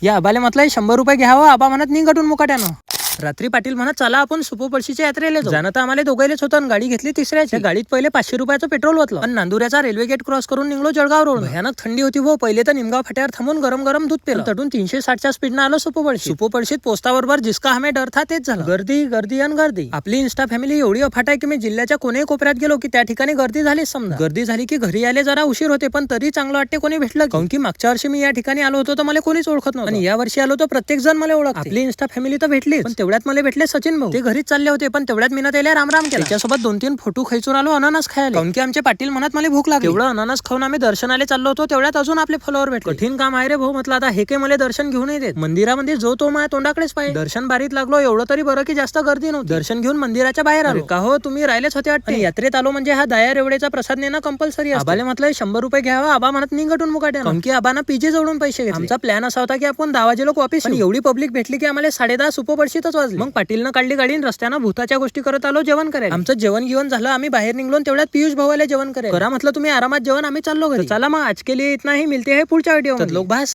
या आबाले म्हटलं 100 रुपये घ्यावं. आबा म्हणत निघटून मुकाट्यानं. रात्री पाटील म्हणत चला आपण सुपोपळशीच्या यात्रेला जाऊ. जाणं तर आम्हाला दोघायलाच होतं. गाडी घेतली तिसऱ्याची. गाडीत पहिले 500 रुपयाचं पेट्रोल होतं आणि नांदुऱ्याचा रेल्वे गेट क्रॉस करून निघलो जळगाव रोड. भयानक थंडी होती भाऊ. पहिले तर निमगाव फाट्यावर थांबून गरम गरम दूध पेलं. तटून 360च्या स्पीडनं आलो सुपोपळशीत पोहोचताबरोबर जिसका हमें डर था तेच झालं. गर्दी गर्दी आणि गर्दी. आपली इन्स्टा फॅमिली एवढी अफाट आहे की मी जिल्ह्याच्या कोणत्याही कोपऱ्यात गेलो की त्या ठिकाणी गर्दी झाली. समजा गर्दी झाली की घरी आले जरा उशीर होते, पण तरी चांगलं वाटते कोणी भेटलं. काऊन की मागच्या वर्षी मी या ठिकाणी आलो होतो तर मला कोणीच ओळखत नव्हतं आणि या वर्षी आलो तर प्रत्येक जण मला ओळखते. आपली इन्स्टा फॅमिली तर भेटली, पण तेवढ्यात मला भेटले सचिन भाऊ. ते घरीच चालले होते, पण तेवढ्यात मी ना त्याला रामराम केला. त्याच्यासोबत 2-3 फोटो खिचून आलो अननस खायला. काऊन की आमचे पाटील म्हणत मला भूक लागली. तेवढं अननस खाऊन आम्ही दर्शनाला चाललो होतो. तेवढ्यात अजून आपले फॉलोअर भेटले. कठीण काम आहे रे भाऊ. म्हटलं आता हे काही मला दर्शन घेऊन येते. मंदिरामध्ये जो तो माझ्या तोंडाकडेच पाहिजे. दर्शन बारीत लागलो एवढं तरी बरं की जास्त गर्दी नव्हती. दर्शन घेऊन मंदिराच्या बाहेर आलो. का हो तुम्ही राहिलेच होते वाटते. यात्रेत आलो म्हणजे हा दया रेवडेचा प्रसाद नेणं कंपल्सरी असते. आबाले म्हटलं 100 रुपये घ्यावा. आबा म्हणत निघटून मुकाट्यानं. काऊन की आबाना पीजे जवळून पैसे घेतले. आमचा प्लॅन असा होता की आपण 10 वाजे लोक वापस. पण एवढी पब्लिक भेटली की आम्हाला 10:30 सुपोपळशीतच वाजले. मग पाटीलनं काढली गाडी रस्त्यानं भूताच्या गोष्टी करत आलो जेवण करायला. आमचं जेवण घेऊन झालं. आम्ही बाहेर निघलो तेवढ्यात पियुष भाऊला जेवण करायला. करा म्हटलं तुम्ही आरामात जेवण, आम्ही चाललो घरी. चला मग आज के लिए इतना ही. मिलते हैं पुढच्या व्हिडिओ. लोक बास.